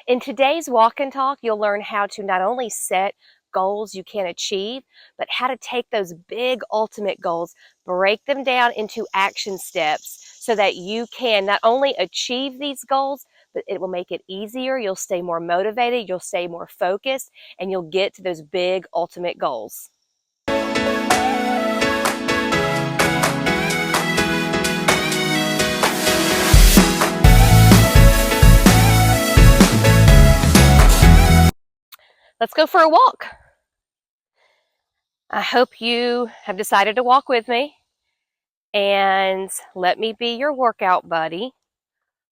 In today's walk and talk, you'll learn how to not only set goals you can achieve, but how to take those big ultimate goals, break them down into action steps so that you can not only achieve these goals, but it will make it easier. You'll stay more motivated, you'll stay more focused, and you'll get to those big ultimate goals. Let's go for a walk. I hope you have decided to walk with me, and let me be your workout buddy.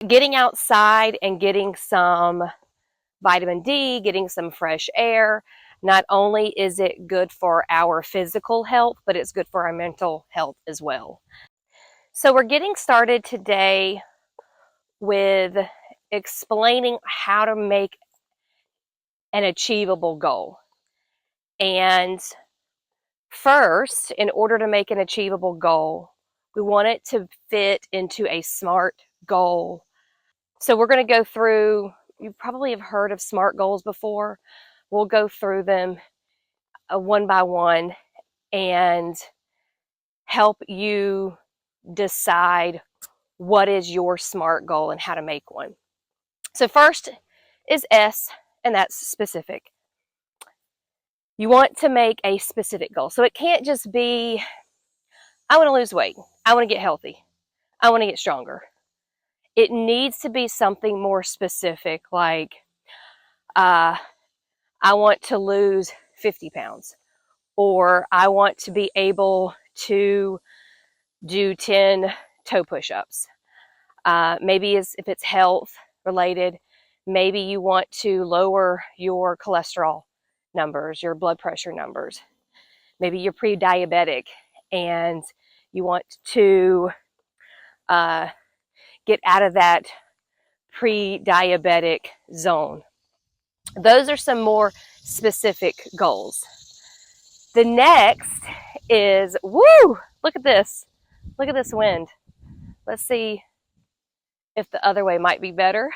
Getting outside and getting some vitamin D, getting some fresh air, not only is it good for our physical health, but it's good for our mental health as well. So we're getting started today with explaining how to make an achievable goal. And first, in order to make an achievable goal, we want it to fit into a SMART goal. So we're going to go through, you probably have heard of SMART goals before. We'll go through them one by one and help you decide what is your SMART goal and how to make one. So first is S, and that's specific. You want to make a specific goal. So it can't just be, I want to lose weight. I want to get healthy. I want to get stronger. It needs to be something more specific, like I want to lose 50 pounds, or I want to be able to do 10 toe push-ups. Maybe if it's health related, maybe you want to lower your cholesterol numbers, your blood pressure numbers. Maybe you're pre-diabetic and you want to get out of that pre-diabetic zone. Those are some more specific goals. The next is, woo, look at this. Look at this wind. Let's see if the other way might be better.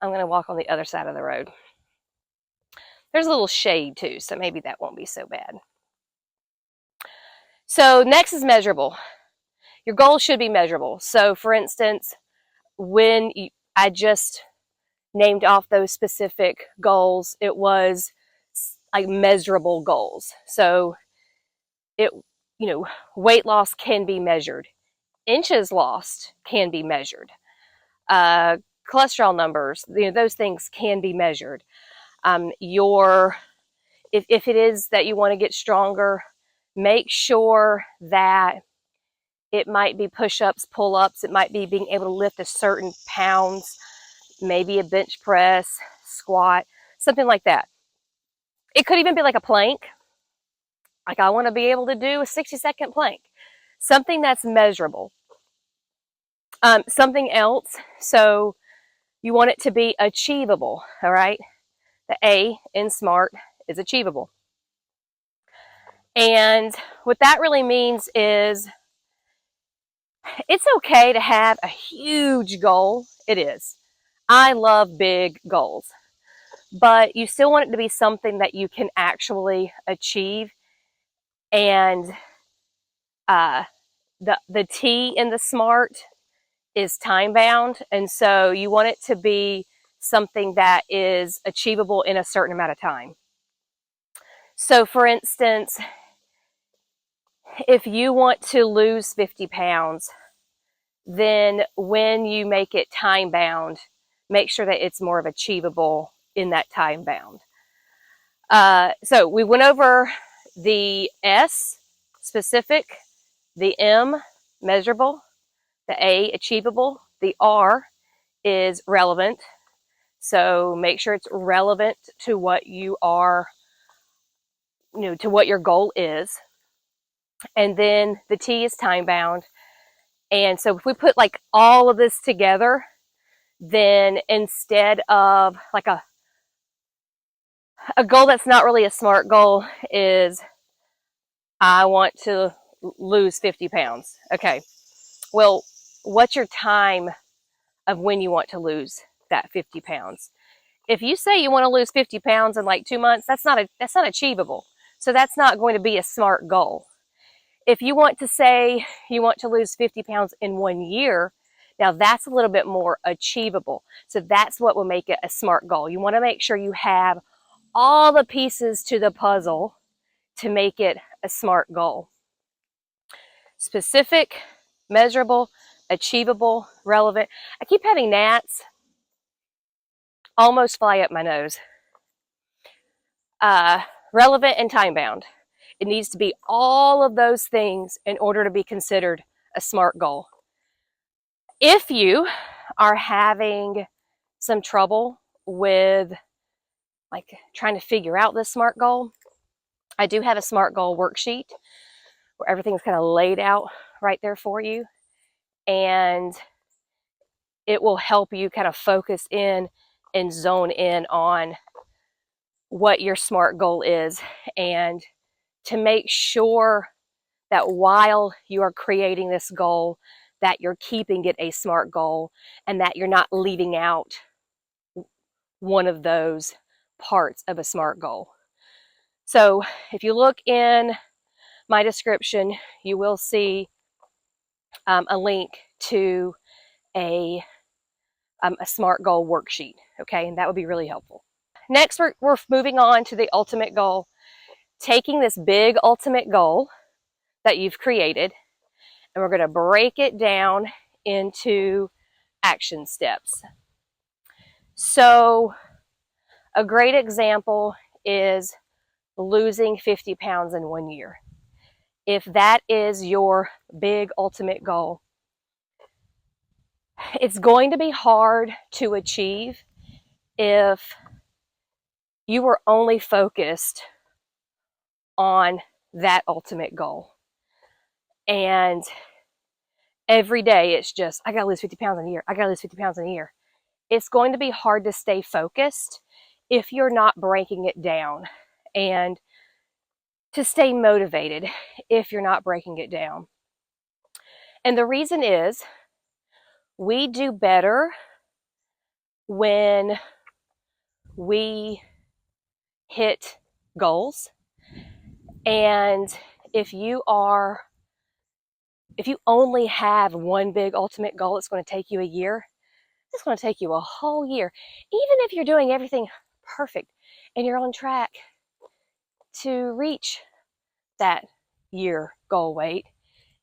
I'm going to walk on the other side of the road. There's a little shade too, so maybe that won't be so bad. So next is measurable. Your goals should be measurable. So for instance, when I just named off those specific goals, it was like measurable goals. So weight loss can be measured. Inches lost can be measured. Cholesterol numbers, those things can be measured. If it is that you want to get stronger, make sure that it might be push-ups, pull-ups, it might be being able to lift a certain pounds, maybe a bench press, squat, something like that. It could even be like a plank. Like I want to be able to do a 60-second plank. Something that's measurable. Something else, so you want it to be achievable, all right? The A in SMART is achievable. And what that really means is it's okay to have a huge goal. It is. I love big goals. But you still want it to be something that you can actually achieve. And the T in the SMART is time bound. And so you want it to be something that is achievable in a certain amount of time. So for instance, if you want to lose 50 pounds, then when you make it time bound, make sure that it's more of achievable in that time bound. So we went over the S, specific, the M, measurable, the A, achievable, the R is relevant. So make sure it's relevant to what you are, to what your goal is. And then the T is time bound. And so if we put like all of this together, then instead of like a goal that's not really a SMART goal is I want to lose 50 pounds. Okay. Well, what's your time of when you want to lose that 50 pounds. If you say you want to lose 50 pounds in like 2 months, that's not achievable. So that's not going to be a smart goal. If you want to say you want to lose 50 pounds in 1 year, now that's a little bit more achievable. So that's what will make it a smart goal. You want to make sure you have all the pieces to the puzzle to make it a smart goal. Specific, measurable, achievable, relevant. I keep having gnats almost fly up my nose. Relevant and time-bound. It needs to be all of those things in order to be considered a SMART goal. If you are having some trouble with like trying to figure out this SMART goal, I do have a SMART goal worksheet where everything's kind of laid out right there for you, and it will help you kind of focus in and zone in on what your SMART goal is, and to make sure that while you are creating this goal, that you're keeping it a SMART goal and that you're not leaving out one of those parts of a SMART goal. So if you look in my description, you will see a link to a SMART goal worksheet, okay? And that would be really helpful. Next, we're moving on to the ultimate goal. Taking this big ultimate goal that you've created, and we're going to break it down into action steps. So a great example is losing 50 pounds in 1 year. If that is your big ultimate goal, it's going to be hard to achieve if you were only focused on that ultimate goal. And every day it's just, I gotta lose 50 pounds in a year. I gotta lose 50 pounds in a year. It's going to be hard to stay focused if you're not breaking it down, and to stay motivated if you're not breaking it down. And the reason is we do better when we hit goals. And if you only have one big ultimate goal, it's going to take you a year. It's going to take you a whole year. Even if you're doing everything perfect and you're on track to reach that year goal weight,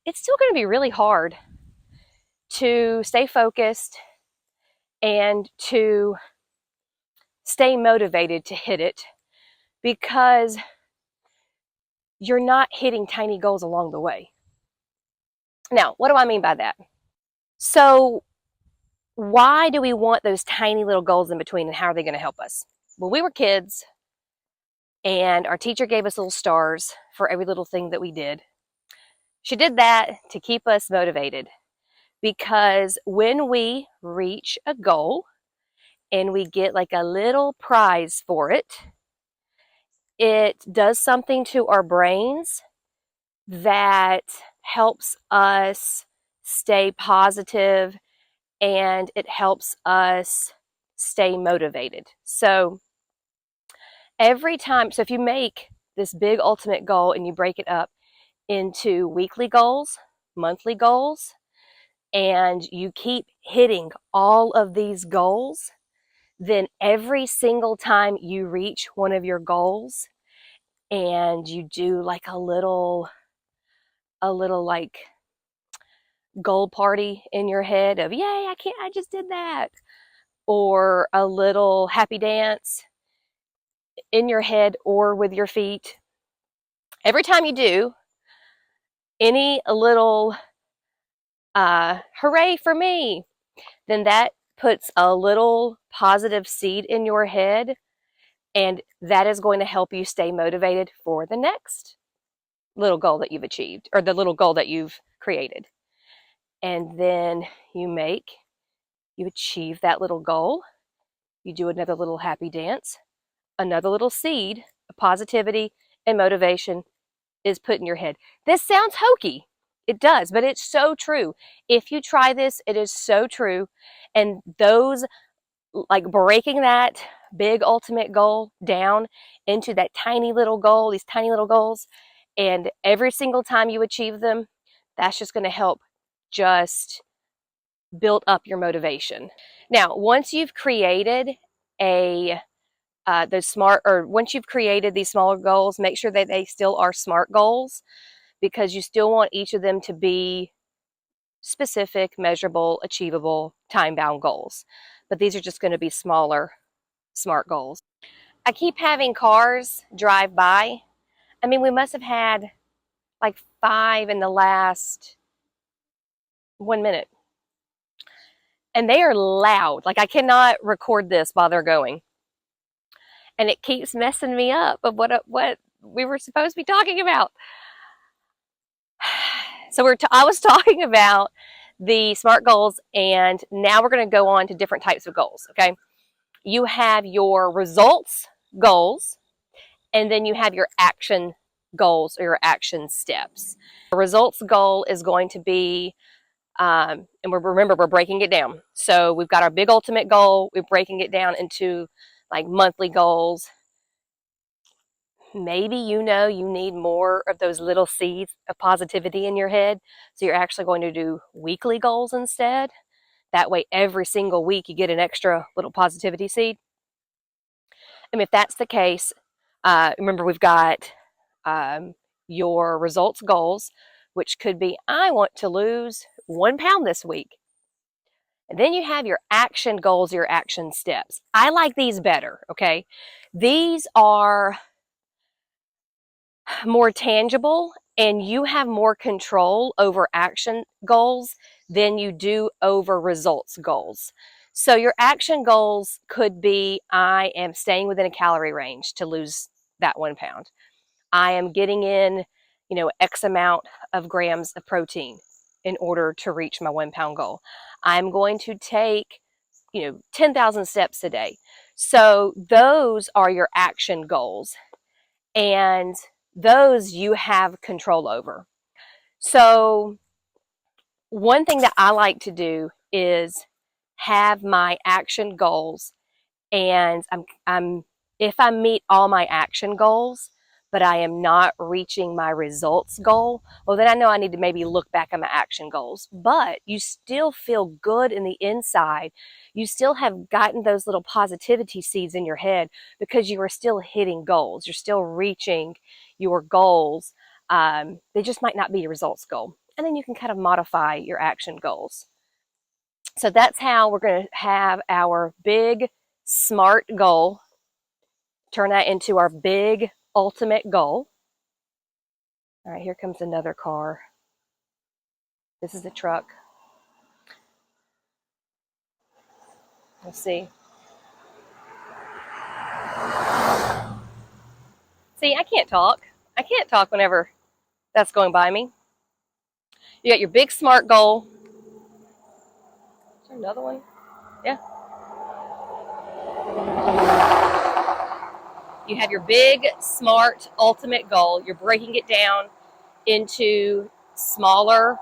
it's still going to be really hard to stay focused and to stay motivated to hit it, because you're not hitting tiny goals along the way. Now, what do I mean by that? So why do we want those tiny little goals in between, and how are they going to help us? When we were kids and our teacher gave us little stars for every little thing that we did, she did that to keep us motivated, because when we reach a goal and we get like a little prize for it, it does something to our brains that helps us stay positive, and it helps us stay motivated. So every time, so if you make this big ultimate goal and you break it up into weekly goals, monthly goals, and you keep hitting all of these goals, then every single time you reach one of your goals and you do like a little like goal party in your head of, yay, I just did that, or a little happy dance in your head or with your feet, every time you do any little hooray for me, then that puts a little positive seed in your head, and that is going to help you stay motivated for the next little goal that you've achieved, or the little goal that you've created. And then you achieve that little goal, you do another little happy dance, another little seed of positivity and motivation is put in your head. This sounds hokey. It does, but it's so true. If you try this, it is so true. And those like breaking that big ultimate goal down into that tiny little goal, these tiny little goals, and every single time you achieve them, that's just going to help just build up your motivation. Now, once you've created once you've created these smaller goals, make sure that they still are SMART goals, because you still want each of them to be specific, measurable, achievable, time-bound goals. But these are just going to be smaller, SMART goals. I keep having cars drive by. I mean, we must have had like 5 in the last 1 minute. And they are loud. Like, I cannot record this while they're going. And it keeps messing me up of what we were supposed to be talking about. So I was talking about the SMART goals, and now we're going to go on to different types of goals, okay? You have your results goals, and then you have your action goals or your action steps. The results goal is going to be, and remember, we're breaking it down. So we've got our big ultimate goal. We're breaking it down into like monthly goals. Maybe you need more of those little seeds of positivity in your head. So you're actually going to do weekly goals instead. That way, every single week, you get an extra little positivity seed. And if that's the case, remember, we've got your results goals, which could be, I want to lose 1 pound this week. And then you have your action goals, your action steps. I like these better, okay? These are more tangible, and you have more control over action goals than you do over results goals. So your action goals could be, I am staying within a calorie range to lose that 1 pound. I am getting in, X amount of grams of protein in order to reach my 1 pound goal. I'm going to take, 10,000 steps a day. So those are your action goals. And those you have control over. So one thing that I like to do is have my action goals, and if I meet all my action goals, but I am not reaching my results goal, well, then I know I need to maybe look back at my action goals. But you still feel good in the inside. You still have gotten those little positivity seeds in your head because you are still hitting goals. You're still reaching your goals. They just might not be your results goal. And then you can kind of modify your action goals. So that's how we're going to have our big SMART goal, turn that into our big ultimate goal. All right, here comes another car. This is a truck. Let's see. See, I can't talk. I can't talk whenever that's going by me. You got your big SMART goal. Is there another one? Yeah. You have your big SMART ultimate goal. You're breaking it down into smaller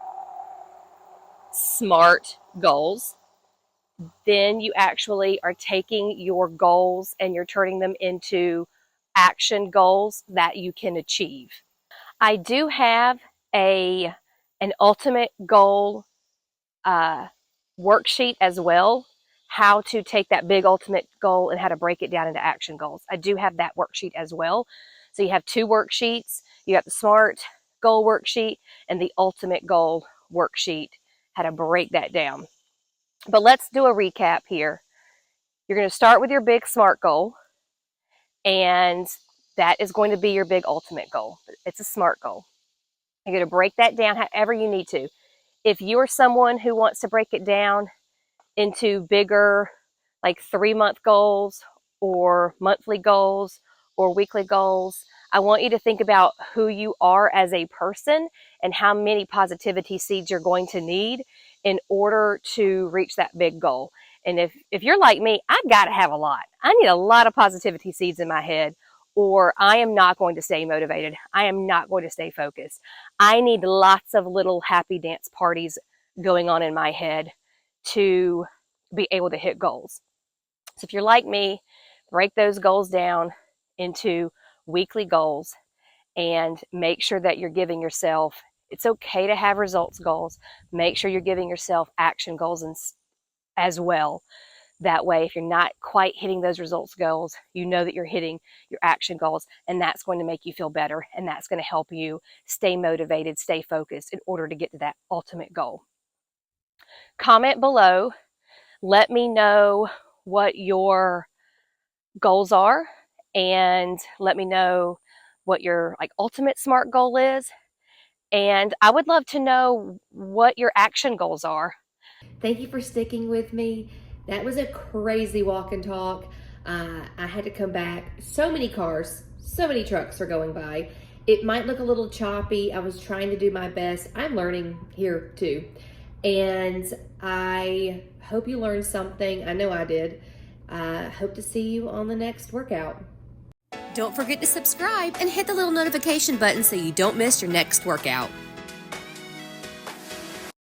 SMART goals. Then you actually are taking your goals and you're turning them into action goals that you can achieve. I do have an ultimate goal worksheet as well, how to take that big ultimate goal and how to break it down into action goals. I do have that worksheet as well. So you have 2 worksheets. You got the SMART goal worksheet and the ultimate goal worksheet, how to break that down. But let's do a recap here. You're going to start with your big SMART goal, and that is going to be your big ultimate goal. It's a SMART goal. You're going to break that down however you need to. If you're someone who wants to break it down into bigger, like 3-month goals or monthly goals or weekly goals, I want you to think about who you are as a person and how many positivity seeds you're going to need in order to reach that big goal. And if you're like me, I got to have a lot. I need a lot of positivity seeds in my head, or I am not going to stay motivated. I am not going to stay focused. I need lots of little happy dance parties going on in my head to be able to hit goals. So if you're like me, break those goals down into weekly goals and make sure that you're giving yourself, it's okay to have results goals. Make sure you're giving yourself action goals as well. That way, if you're not quite hitting those results goals, you know that you're hitting your action goals, and that's going to make you feel better, and that's going to help you stay motivated, stay focused in order to get to that ultimate goal. Comment below. Let me know what your goals are, and let me know what your ultimate SMART goal is. And I would love to know what your action goals are. Thank you for sticking with me. That was a crazy walk and talk. I had to come back. So many cars, so many trucks are going by. It might look a little choppy. I was trying to do my best. I'm learning here too. And I hope you learned something. I know I did. I hope to see you on the next workout. Don't forget to subscribe and hit the little notification button so you don't miss your next workout.